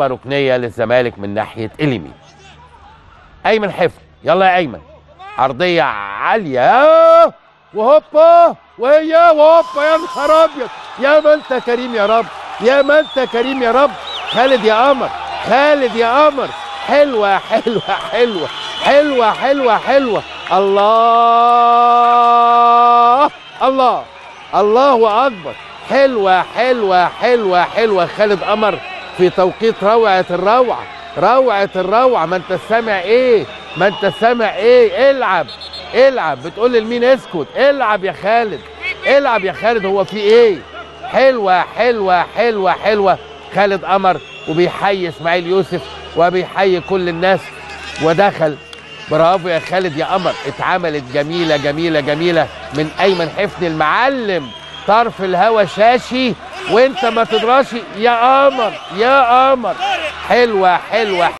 ركنيه للزمالك من ناحيه اليمين. ايمن حفني، يلا يا ايمن، عرضيه عاليه وهوبا وهوبا، يا نهار ابيض، يا ما انت كريم يا رب، يا ما انت كريم يا رب. خالد يا قمر، خالد يا قمر، حلوه حلوه حلوه حلوه حلوه حلوه. الله الله الله اكبر، حلوه حلوه حلوه حلوه. خالد قمر في توقيت روعه الروعه، روعه الروعه. ما انت سامع ايه؟ ما انت سامع ايه؟ العب العب. بتقول لمين اسكت؟ العب يا خالد، العب يا خالد. هو في ايه؟ حلوه حلوه حلوه حلوه. خالد قمر وبيحيي اسماعيل يوسف وبيحيي كل الناس ودخل. برافو يا خالد يا قمر، اتعملت جميله جميله جميله من ايمن حفني المعلم. طرف الهوا شاشي وانت ما تدراشي يا قمر، يا قمر. حلوه حلوه.